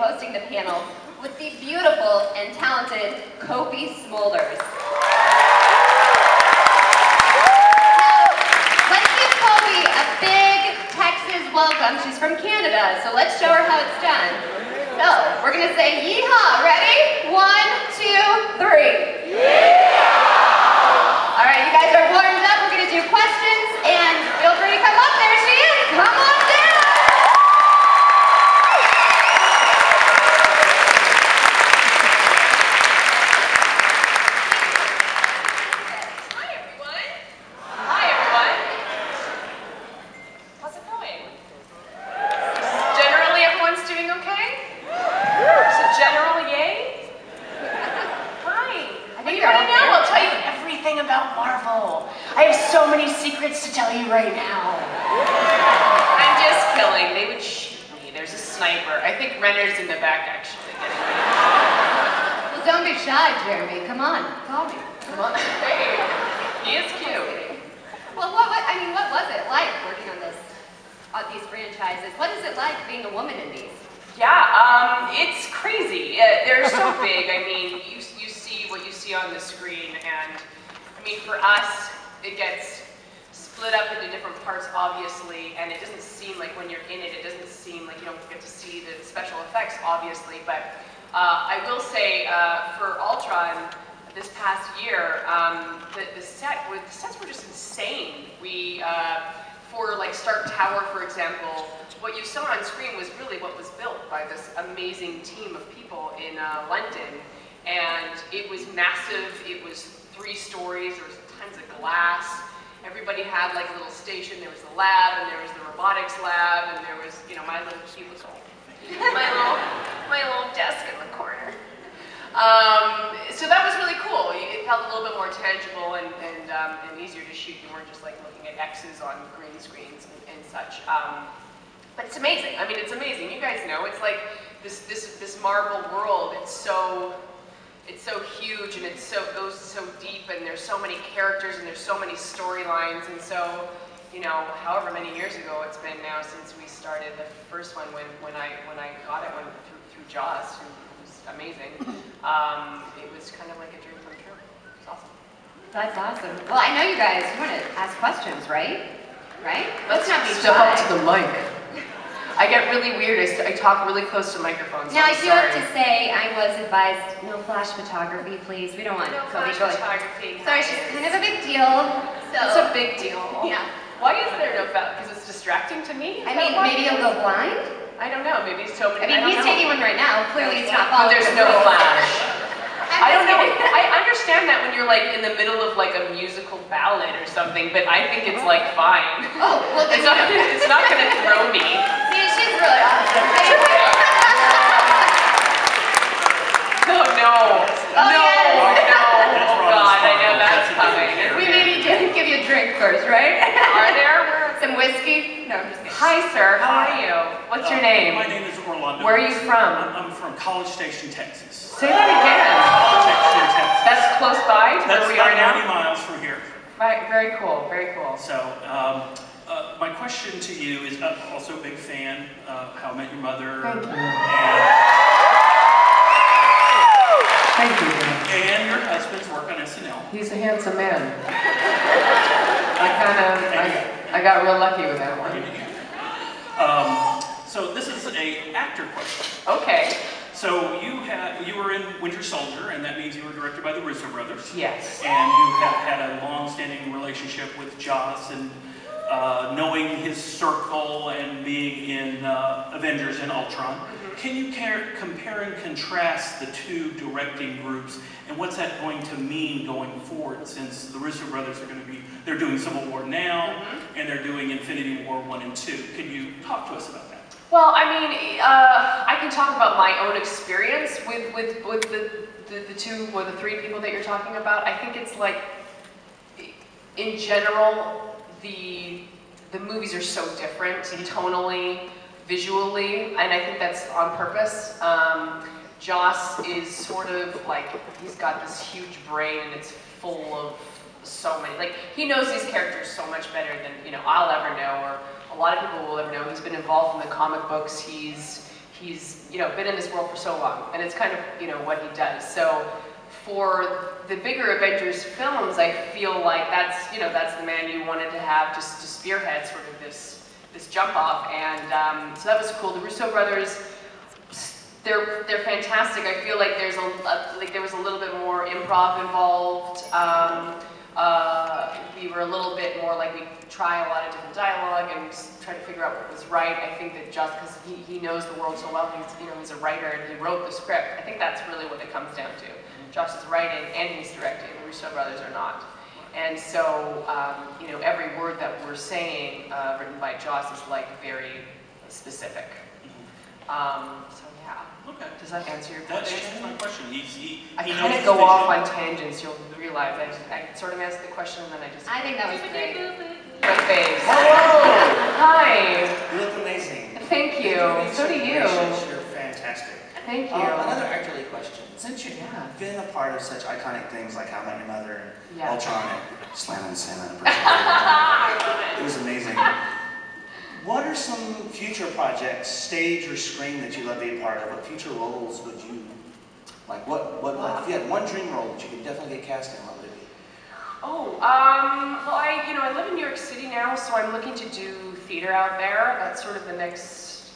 hosting the panel with the beautiful and talented Cobie Smulders. Welcome. She's from Canada, so let's show her how it's done. So, we're going to say yeehaw. Ready? 1, 2, 3. Yeehaw! All right, you guys are warmed up. We're going to do questions, and feel free to come up. There she is. Come on down. Hi, everyone. Hi, everyone. How's it going? Generally, everyone's doing okay? So general yay? Hi. What do you want to know? I'll tell you everything about Marvel. I have so many secrets to tell you right now. I'm just kidding. They would shoot me. There's a sniper. I think Renner's in the back, actually. Well, don't be shy, Jeremy. Come on. Call me. Come on. Hey. He is cute. Well, what was it like working on these franchises? What is it like being a woman in these? Yeah, it's crazy. They're so big. I mean, you see what you see on the screen, and I mean, for us, it gets split up into different parts, obviously, and it doesn't seem like when you're in it, it doesn't seem like you don't get to see the special effects, obviously, but I will say, for Ultron, this past year, the sets were just insane. For like Stark Tower, for example, what you saw on screen was really what was built by this amazing team of people in London. And it was massive. It was 3 stories. There was tons of glass. Everybody had like a little station. There was the lab, and there was the robotics lab, and there was, you know, my little cubicle, my little desk in the corner. So that was really cool. It felt a little bit more tangible and easier to shoot. You weren't just like looking at X's on green screens and such. But it's amazing. I mean, it's amazing. You guys know it's like this Marvel world. It's so huge, and goes so deep, and there's so many characters, and there's so many storylines, and so, you know, however many years ago it's been now since we started the first one, when I got it through Jaws, who was amazing. It was kind of like a dream come true. It's awesome. That's awesome. Well, I know you guys want to ask questions, right? Right? Let's not be step shy. up to the mic. I get really weird. I talk really close to microphones. Now, I do have to say, I was advised no flash photography, please. We don't want Cobie going. Photography. Sorry, it's just kind of a big deal. It's a big deal. Yeah. Why is there no flash? Because it's distracting to me? I mean, maybe you'll go blind? I don't know. Maybe he's so many. I mean, he's taking one right now. Clearly, it's not following. But there's no flash. I don't know. kidding. I understand that when you're like in the middle of like a musical ballad or something, but I think it's like fine. Oh, well, it's not going to throw me. See, she's really awesome. Oh no. Oh, no, yes. no. Oh God, I know that's coming. We maybe didn't give you a drink first, right? Are there? Some whiskey? No, I'm just kidding. Hi, sir. How are you? What's your name? My name is Orlando. Where are you from? I'm from College Station, Texas. Say that again. College Station, Texas. That's close by to where we are now? That's about 90 miles from here. Right, very cool, very cool. So, my question to you is, I'm also a big fan of How I Met Your Mother. Thank you. Thank you. And your husband's work on SNL. He's a handsome man. I got real lucky with that one. So this is an actor question. Okay. So you were in Winter Soldier, and that means you were directed by the Russo brothers. Yes. And you have had a long-standing relationship with Joss, and knowing his circle and being in Avengers and Ultron. Mm-hmm. Can you compare and contrast the two directing groups, and what's that going to mean going forward, since the Russo brothers are going to be, they're doing Civil War now, mm-hmm. and they're doing Infinity War 1 and 2. Can you talk to us about that? Well, I mean, I can talk about my own experience with the 2 or the 3 people that you're talking about. I think it's like, in general, the movies are so different tonally, visually, and I think that's on purpose. Joss is sort of like, he's got this huge brain and it's full of so many, like, he knows these characters so much better than, you know, I'll ever know, or a lot of people will ever know. He's been involved in the comic books. He he's, you know, been in this world for so long, and it's kind of, you know, what he does. So for the bigger Avengers films, I feel like that's, you know, that's the man you wanted to have just to spearhead sort of this jump off, and so that was cool. The Russo brothers, they're fantastic. I feel like there was a little bit more improv involved. We were a little bit more like we try a lot of different dialogue and try to figure out what was right. I think that just because he knows the world so well, he's a writer and he wrote the script. I think that's really what it comes down to. Josh is writing and he's directing. The Russo brothers are not. And so, you know, every word that we're saying written by Joss is like very specific. So yeah. Okay. Does that answer your That question? answers my question. I kind of go off on tangents. You'll realize I sort of asked the question and then I just. I think that was great. Face. Hello! Hi. You look amazing. Thank you. So do you. You're fantastic. Thank you. Another actorly question. Since you've Yeah. been a part of such iconic things like How I Met Your Mother and Yeah. Ultron and Slam and Santa, I love it was amazing. What are some future projects, stage or screen, that you love to be a part of? What future roles would you like? Like if you had one dream role that you could definitely get cast in, what would it be? Oh, well, I live in New York City now, so I'm looking to do theater out there. That's sort of the next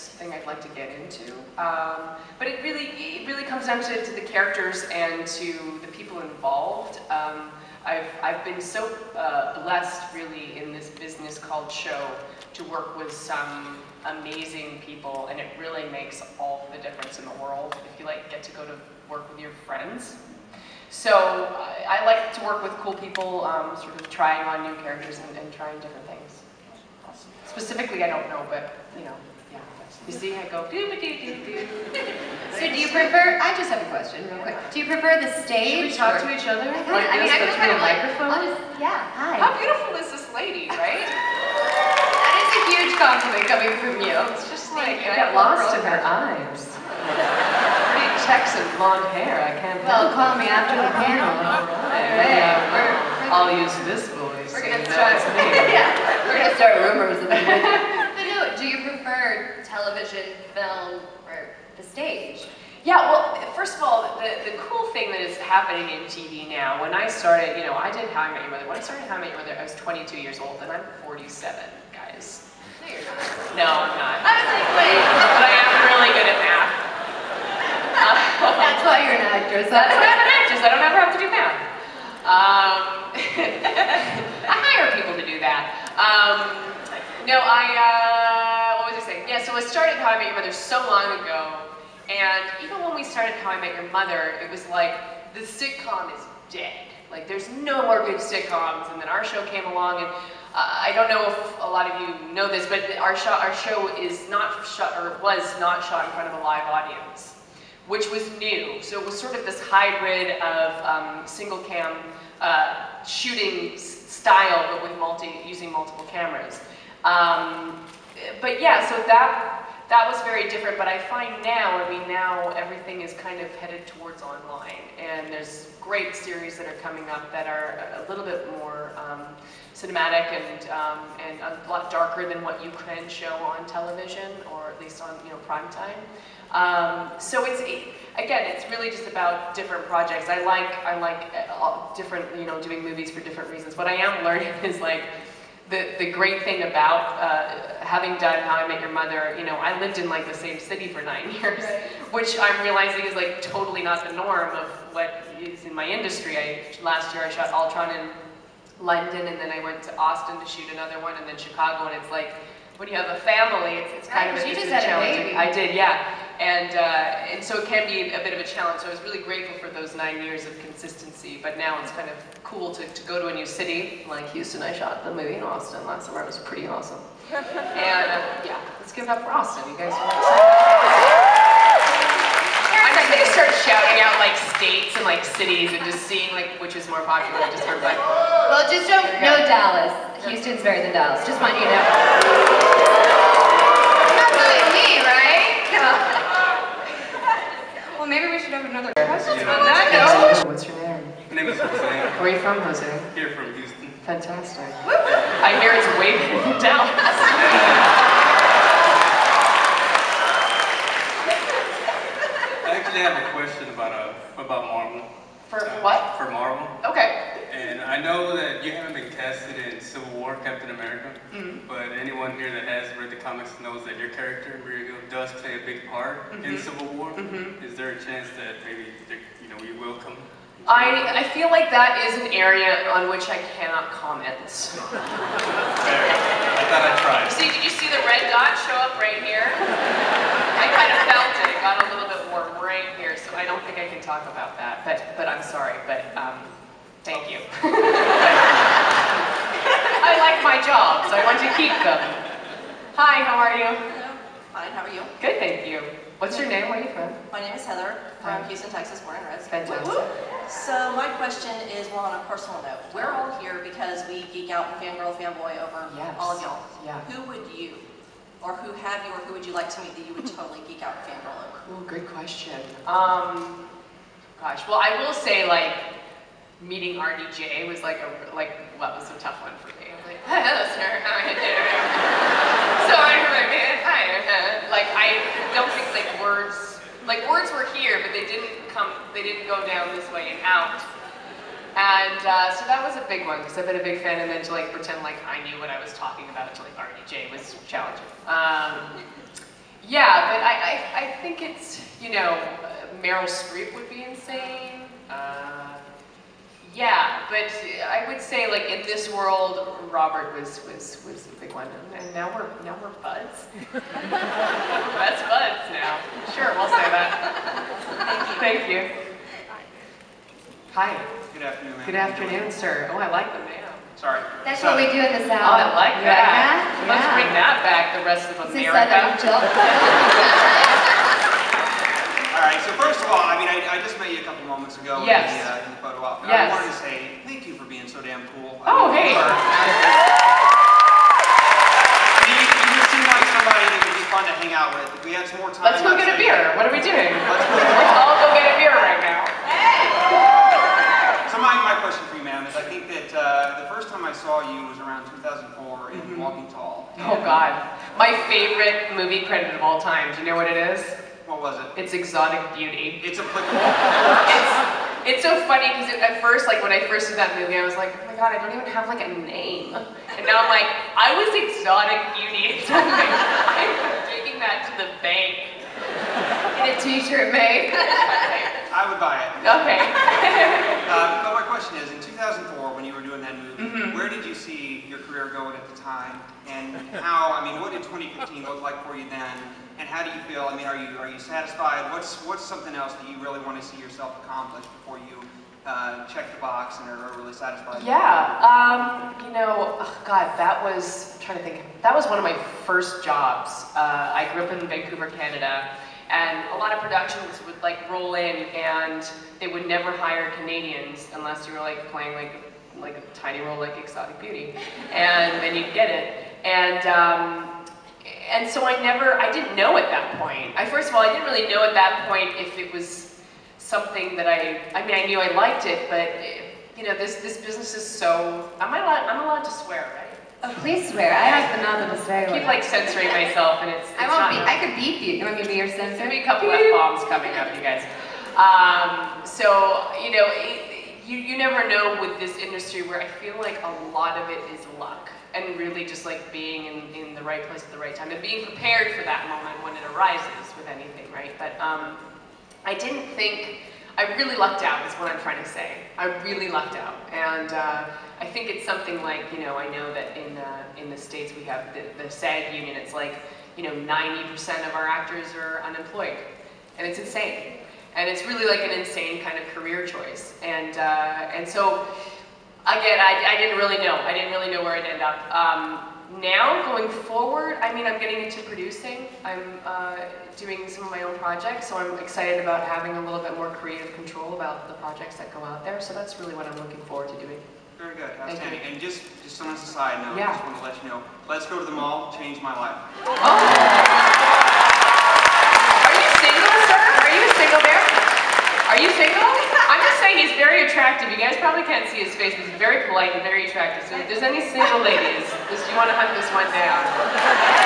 thing I'd like to get into. But it really comes down to the characters and to the people involved. I've been so blessed, really, in this business called show to work with some amazing people, and it really makes all the difference in the world if you get to go to work with your friends. So I like to work with cool people, sort of trying on new characters and trying different things. Specifically, I don't know, but you know, yeah. You see, I go doo-ba-doo-doo-doo. So do you prefer, I just have a question real quick. Do you prefer the stage? Should we talk to each other? I Like this, but through a microphone? Yeah, hi. How beautiful is this lady, right? That is a huge compliment coming from you. It's just like, I get lost in her eyes. Pretty Texan blonde hair, I can't Well, call me after the panel. I'll use this voice. We're gonna and start. that's me. Yeah, we're gonna start rumors of it. But no, do you prefer television, film, or the stage? Yeah, well, first of all, the cool thing that is happening in TV now, when I started, you know, I did How I Met Your Mother. When I started How I Met Your Mother, I was 22 years old, and I'm 47, guys. No, you're not. No, I'm not. I was like, wait. But I am really good at math. That's why you're an actress. That's why I'm an actress. I don't ever have to do math. I hire people to do that. No, what was I saying? Yeah, so I started How I Met Your Mother so long ago, and even when we started How I Met Your Mother, it was like, the sitcom is dead. Like, there's no more good sitcoms, and then our show came along, and I don't know if a lot of you know this, but our show is not shot, or was not shot in front of a live audience, which was new. So it was sort of this hybrid of single cam shooting style, but with using multiple cameras. But yeah, so that was very different. But I find now, now everything is kind of headed towards online, and there's great series that are coming up that are a little bit more cinematic and a lot darker than what you can show on television, or at least on prime time. So again, it's really just about different projects. I like different, doing movies for different reasons. What I am learning is the great thing about having done How I Met Your Mother, I lived in the same city for 9 years, right. Which I'm realizing is totally not the norm of what is in my industry. Last year I shot Ultron in London, and then I went to Austin to shoot another one, and then Chicago, and it's when you have a family, it's kind of you just had a baby. I did, yeah. And so it can be a bit of a challenge. So I was really grateful for those 9 years of consistency, but now it's kind of cool to go to a new city. Like Houston, I shot the movie in Austin last summer. It was pretty awesome. And yeah, let's give it up for Austin. You guys are excited? I'm just gonna start shouting out states and cities and just seeing which is more popular. Just for fun. Well, just don't know Dallas. Houston's better than Dallas. Just want you to know. Not really me, right? Well, maybe we should have another question on that note. What's your name? My name is Jose. Where are you from, Jose? Here from Houston. Fantastic. I hear it's way better than Dallas. haven't been casted in Civil War Captain America, but anyone here that has read the comics knows that your character, Maria Hill, does play a big part in Civil War. Is there a chance that maybe, you will come? I feel like that is an area on which I cannot comment. Fair. I thought I'd try. See, did you see the red dot show up right here? I kind of felt it. It got a little bit warm right here, so I don't think I can talk about that. But I'm sorry. But thank you. I like my jobs. I want to keep them. Hi, how are you? Hello. Fine, how are you? Good, thank you. What's your name? Where are you from? My name is Heather from Houston, Texas, born and raised. Fantastic. So my question is more on a personal note. We're all here because we geek out and fangirl, fanboy over all of y'all. Yeah. Who would you, or who have you, or who would you like to meet that you would totally geek out and fangirl over? Oh, good question. Gosh, well, I will say, like, meeting RDJ was like was a tough one for me. I was like, hello, sir, how are you doing? Sorry, like, I don't think words were here, but they didn't go down this way and out. And so that was a big one, because I've been a big fan, and then to like pretend like I knew what I was talking about to like RDJ was challenging. Yeah, but I think it's, Meryl Streep would be insane. Yeah, but I would say, like, in this world, Robert was a big one, and now we're buds. That's buds now. Sure, we'll say that. Thank you. Hi. Good afternoon, ma'am. Good afternoon, sir. Oh, I like the ma'am. Sorry. That's what we do in the South. Oh, I like that. Yeah. Let's bring that back, the rest of America. All right, so first of all, I mean, I just met you a couple moments ago in the photo op. Yes. I wanted to say thank you for being so damn cool. Hey. You seem like somebody that would be fun to hang out with. If we had some more time. Let's go get a beer. What are we doing? Let's all go get a beer right now. So my question for you, ma'am, is I think that the first time I saw you was around 2004 in Walking Tall. Oh, God. My favorite movie credit of all time. Do you know what it is? What was it? It's Exotic Beauty. It's applicable. It's so funny because at first, like when I first did that movie, I was like, oh my God, I don't even have like a name. And now I'm like, I was Exotic Beauty. I'm taking that to the bank. In a t-shirt, babe. I would buy it. Okay. But my question is, in 2004, when you were doing that movie, where did you see your career going at the time? And how, I mean, what did 2015 look like for you then? And how do you feel? I mean, are you satisfied? What's something else that you really want to see yourself accomplish before you check the box and are really satisfied? Yeah, God, that was, I'm trying to think, that was one of my first jobs. I grew up in Vancouver, Canada, and a lot of productions would like roll in and they would never hire Canadians unless you were like playing like a tiny role like Exotic Beauty, and then you'd get it. And so I didn't know at that point. First of all, I didn't really know at that point if it was something that I mean, I knew I liked it, but this business is so, I'm allowed to swear, right? Oh, please swear. I have the mouth of a swear I keep word. like censoring myself, and it's I could beep you. You want me to be your censor? There'll be a couple F-bombs coming up, you guys. So, you never know with this industry where I feel like a lot of it is luck. And really just like being in the right place at the right time and being prepared for that moment when it arises with anything, right? But I didn't think, I really lucked out is what I'm trying to say. I really lucked out. And I think it's something like, I know that in the States we have the SAG union, it's like, 90% of our actors are unemployed. And it's insane. And it's really like an insane kind of career choice. And so, again, I didn't really know. I didn't really know where I'd end up. Now, going forward, I mean, I'm getting into producing. I'm doing some of my own projects, so I'm excited about having a little bit more creative control about the projects that go out there. So that's really what I'm looking forward to doing. Very good, outstanding. And just on a side note, I just want to let you know, Let's Go to the Mall changed my life. Oh! Are you single, sir? Are you a single bear? Are you single? I'm just saying he's very attractive. You guys probably can't see his face, but he's very polite and very attractive. So if there's any single ladies, you want to hunt this one down.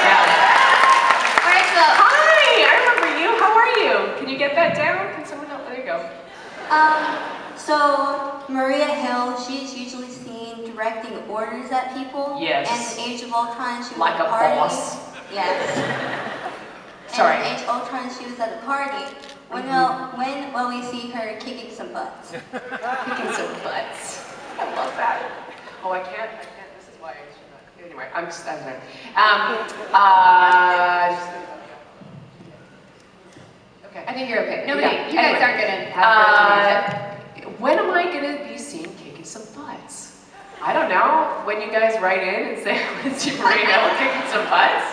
Yeah. All right, so. Hi, I remember you. How are you? Can you get that down? Can someone help? There you go. So Maria Hill, she is usually seen directing orders at people. Yes. And in Age of Ultron, she was Like at a a party. boss. Yes. Sorry. And in Age of Ultron, she was at a party. When will we see her kicking some butts? Kicking some butts. I love that. Oh, I can't. This is why I should not. Anyway, I'm sorry. Okay. I think you're okay. Yeah, You guys anyway. aren't gonna have When am I gonna be seen kicking some butts? I don't know. When you guys write in and say, "When's your Maria Hill kicking some butts?"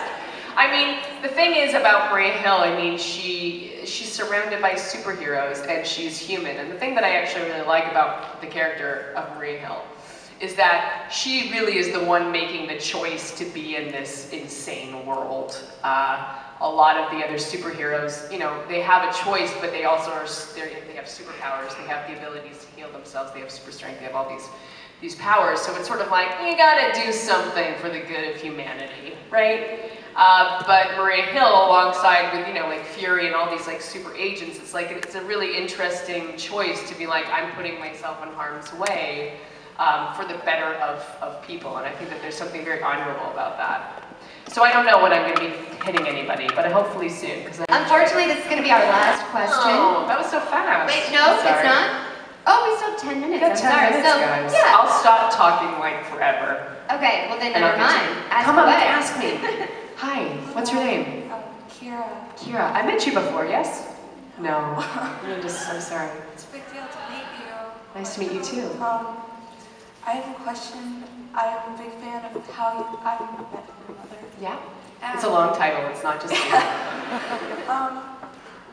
I mean, the thing is about Maria Hill. I mean, she's surrounded by superheroes and she's human. And the thing that I actually really like about the character of Maria Hill is that she really is the one making the choice to be in this insane world. A lot of the other superheroes, you know, they have a choice, but they also they have superpowers. They have the abilities to heal themselves. They have super strength. They have all these powers. So it's sort of like, you gotta do something for the good of humanity, right? But Maria Hill, alongside with, you know, like Fury and all these like super agents, it's like, it's a really interesting choice to be like, I'm putting myself in harm's way for the better of people. And I think that there's something very honorable about that. So I don't know when I'm going to be hitting anybody, but hopefully soon. Unfortunately, this is going to be our last question. Oh, that was so fast. Wait, no, it's not. Oh, we still have 10 minutes. We got 10 minutes, so, guys. Yeah. I'll stop talking like forever. Okay, well then And never I'll get mind. you- Come on, ask me. Hi, what's your name? Kira. Kira. I met you before, yes? No. I'm sorry. It's a big deal to meet you. Nice to meet you too. I have a question. I'm a big fan of how I met your mother. Yeah? It's a long title, it's not just you.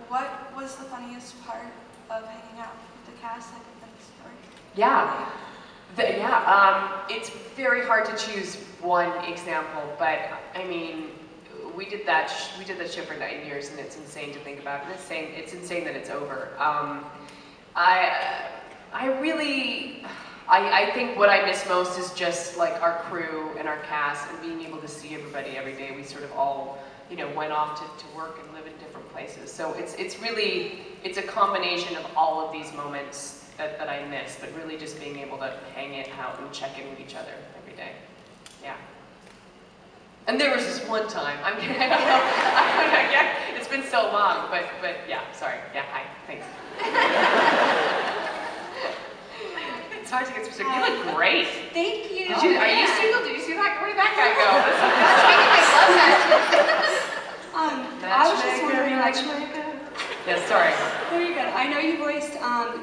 What was the funniest part of hanging out with the cast in the story? Yeah. It's very hard to choose one example, but I mean, we did that show for 9 years, and it's insane to think about. And it's insane that it's over. I think what I miss most is just like our crew and our cast and being able to see everybody every day. We sort of all, you know, went off to work and live in different places. So it's a combination of all of these moments that I miss, but really just being able to hang it out and check in with each other every day. Yeah. And there was this one time, I'm kidding, I don't know, it's been so long, but yeah, sorry. Yeah, hi, thanks. It's hard to get specific. You look great. Thank you. Are you single? Did you see that? Where did that guy go? I was just wondering, Yeah, sorry. very good. I know you voiced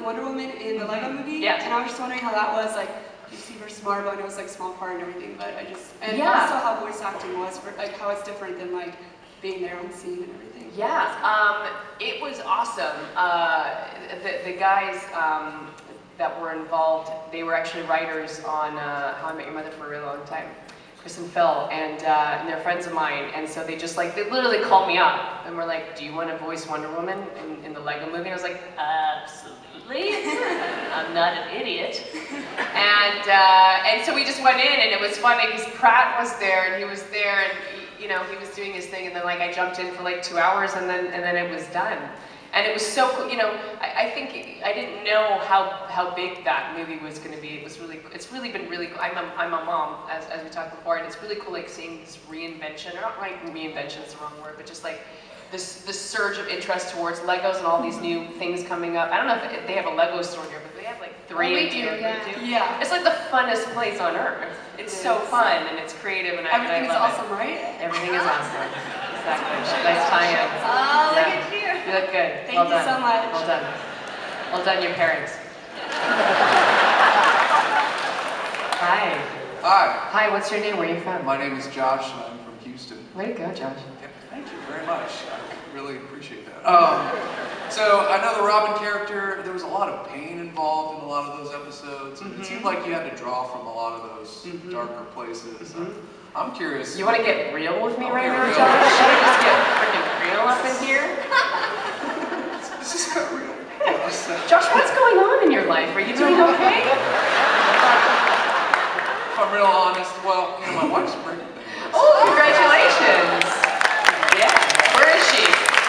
Wonder Woman in the Lego movie. Yeah. And I was just wondering how that was, like, DC versus Marvel. I know it's like a small part and everything, but and Yeah. also how voice acting was, for, like how it's different than like being there on the scene and everything. Yeah, it was awesome. The guys that were involved, they were actually writers on How I Met Your Mother for a really long time. Chris and Phil, and they're friends of mine, and so they literally called me up and were like, "Do you want to voice Wonder Woman in the Lego movie?" And I was like, "Absolutely, I'm not an idiot." And so we just went in, and it was funny because Pratt was there, and he was there, and he was doing his thing, and then like I jumped in for like 2 hours, and then it was done. And it was so cool, you know, I think I didn't know how big that movie was going to be. It's really been really cool. I'm a mom, as we talked before, and it's really cool like seeing this reinvention, or not like reinvention is the wrong word, but just like this surge of interest towards Legos and all these new things coming up. I don't know if they have a Lego store here, but they have like 3 we in do, here. Yeah. It's like the funnest place on earth. It's so fun and it's creative, and I love it. Everything is awesome, right? Everything is awesome. Exactly. Nice tie-in. Oh, look Yeah. at you. You look good. Thank Well you done. so much. Well done. Well done, your parents. Hi. Hi. Hi, what's your name? Where are you from? My name is Josh, and I'm from Houston. Way to go, Josh. Yep, thank you very much. I really appreciate that. So I know the Robin character, there was a lot of pain involved in a lot of those episodes. It seemed like you had to draw from a lot of those darker places. I'm curious. You want to get real with me I'll right get now, real. Josh? Should we just get freaking real up in here? This is got real. Josh, what's going on in your life? Are you doing okay? If I'm real honest, well, you know, my wife's pregnant. Oh, congratulations. Yeah. Where is she?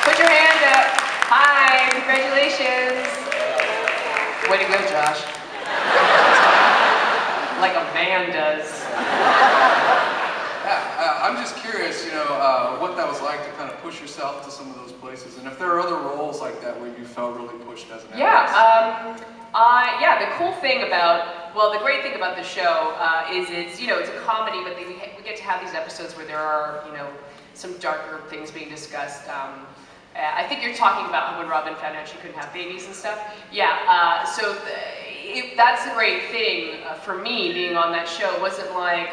Put your hand up. Hi, congratulations. Way to go, Josh. Like a man. man does. Yeah, I'm just curious, what that was like to kind of push yourself to some of those places, and if there are other roles like that where you felt really pushed as an actress. Yeah, the cool thing about, the great thing about the show is it's a comedy, but we get to have these episodes where there are, some darker things being discussed. I think you're talking about when Robin found out she couldn't have babies and stuff. Yeah, that's the great thing for me being on that show. It wasn't like,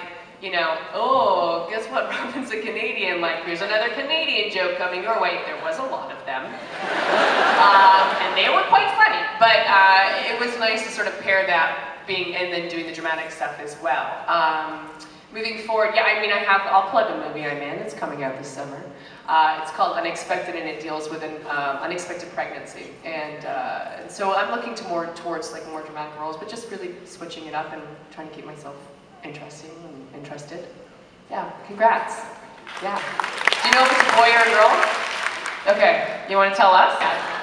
oh, guess what, Robin's a Canadian, like, here's another Canadian joke coming your way. There was a lot of them. And they were quite funny, but it was nice to sort of pair that and then doing the dramatic stuff as well. Moving forward, I'll plug a movie I'm in. It's coming out this summer. It's called Unexpected, and it deals with an unexpected pregnancy. And so I'm looking towards like more dramatic roles, but just really switching it up and trying to keep myself interested. Yeah, congrats. Yeah. Do you know if it's a boy or a girl? Okay, you want to tell us? Yeah.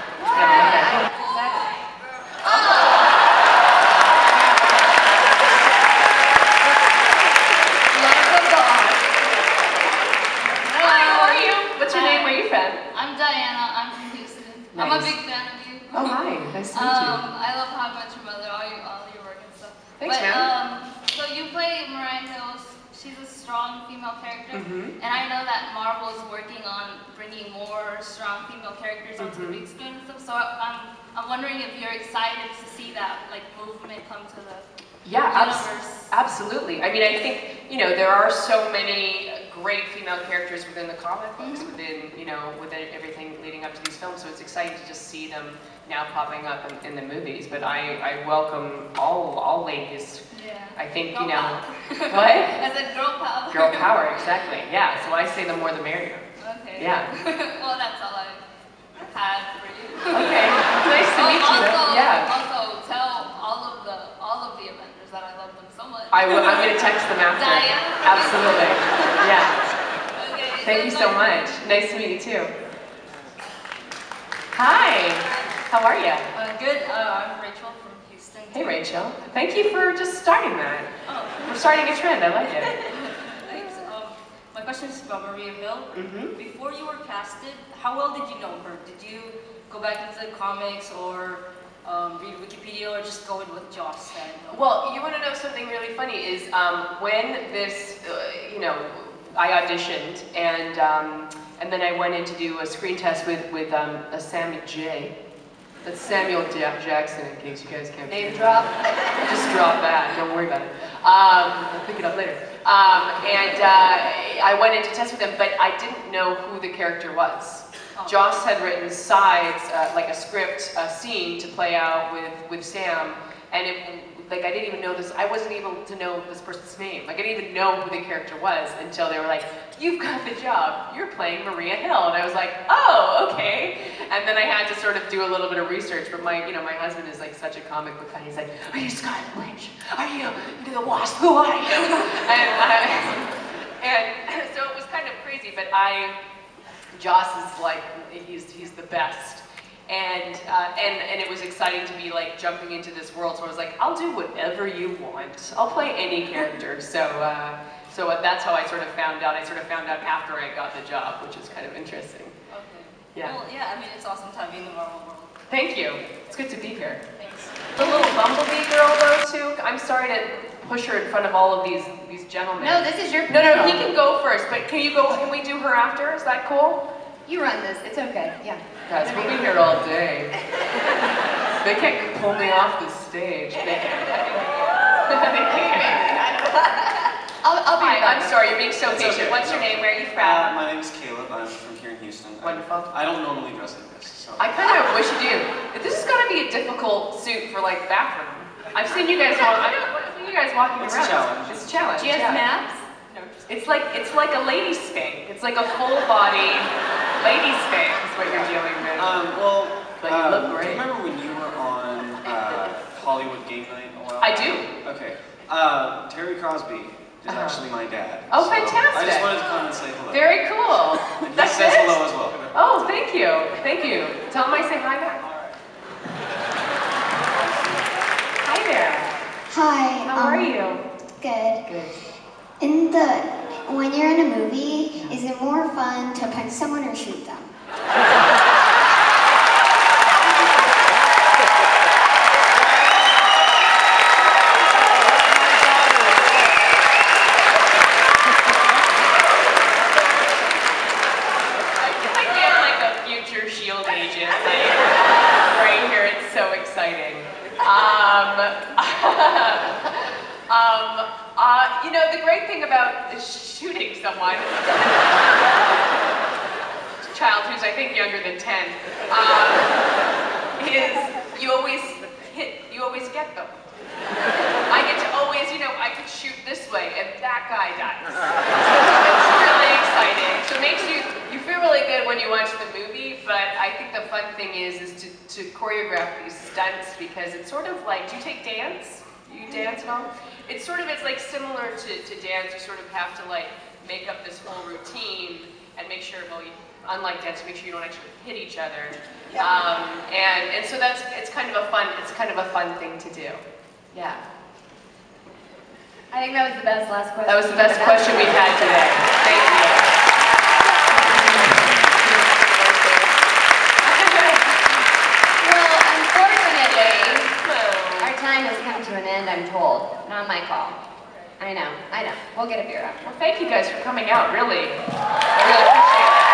What's your name? Where are you from? I'm Diana. I'm from Houston. Nice. I'm a big fan of you. Oh, hi. Nice to meet you. I love How I Met Your Mother, all your work and stuff. Thanks, man. So you play Mariah Hills. She's a strong female character. Mm-hmm. And I know that Marvel is working on bringing more strong female characters onto the big screen and stuff. So I'm wondering if you're excited to see that movement come to the universe. Absolutely. I think, there are so many great female characters within the comic books, within everything leading up to these films, so it's exciting to just see them now popping up in the movies. But I welcome all ladies. Yeah. I think, girl power. What? I said girl power. Girl power, exactly. Yeah, so I say the more the merrier. Okay. Yeah. Well, that's all I had for you. Okay. Nice to meet you. Yeah. Also, tell all of the Avengers that I love them so much. I'm going to text them after. Diana. Absolutely. Yeah. Okay. Thank you so much. Nice to meet you too. Hi. How are you? Good. I'm Rachel from Houston. Hey, Rachel. Thank you for just starting that. Oh. We're starting a trend. I like it. Thanks. My question is about Maria Hill. Mm-hmm. Before you were casted, how well did you know her? Did you go back into the comics or read Wikipedia or just go in with Josh said? Well, you want to know something really funny is when this, I auditioned and then I went in to do a screen test with Sammy J. That's Samuel Jackson, in case you guys can't. Name drop. Just drop that. Don't worry about it. I'll pick it up later. I went in to test with him, but I didn't know who the character was. Oh. Joss had written sides, like a script, a scene to play out with Sam, and I didn't even know this. I wasn't able to know this person's name. I didn't even know who the character was until they were like, "You've got the job. You're playing Maria Hill," and I was like, "Oh, okay." And then I had to sort of do a little bit of research. But my husband is like such a comic book guy. He's like, "Are you Scarlet Witch? Are you the Wasp? Who are you?" and so it was kind of crazy. But Joss is like, he's the best. And it was exciting to be like jumping into this world. So I was like, I'll do whatever you want. I'll play any character. So that's how I sort of found out. I sort of found out after I got the job, which is kind of interesting. Okay. Yeah. Well, yeah, it's awesome to have you in the Marvel world. Thank you. It's good to be here. Thanks. The little bumblebee girl though too. I'm sorry to push her in front of all of these gentlemen. No, this is your. No, he can go first. But can we do her after? Is that cool? You run this. It's okay. Yeah. Guys, we'll be here all day. They can't pull me off the stage. They can't. I'll be Hi, back. I'm sorry, you're being so It's patient. okay. What's your name? Where are you from? My name is Caleb. I'm from here in Houston. Wonderful. I don't normally dress like this, so. I kind of wish you do. This is gonna be a difficult suit for like bathroom. I've seen you guys walking around. It's a challenge. It's a challenge. Do you have snaps? It's like a lady spank. It's like a full body lady spank is what you're dealing with. But you look great. Do you remember when you were on Hollywood Game Night a while I back? do. Okay. Terry Crosby is actually my dad. Oh, so fantastic. I just wanted to come and say hello. Very cool. And he That's says it? hello as well. Oh, thank you. Thank you. Tell him I say hi back. Hi there. Hi. How are you? Good. Good. When you're in a movie, is it more fun to punch someone or shoot them? Shield agent, like, right here, it's so exciting. You know, the great thing about shooting someone, a child who's I think younger than 10, is you always get them. I get to always, you know, I could shoot this way and that guy dies. It's really exciting. So it makes you feel really good when you watch the movie, but I think the fun thing is to choreograph these stunts because it's sort of like, do you take dance? You dance at all? It's like similar to dance. You sort of have to like make up this whole routine and make sure, well, unlike dance, make sure you don't actually hit each other. And so it's kind of a fun thing to do. Yeah. I think that was the best last question. That was the best question we've had today. Thank you. Well, unfortunately, our time has come to an end, I'm told. Not my call. I know. We'll get a beer after. Well, thank you guys for coming out, really. I really appreciate it.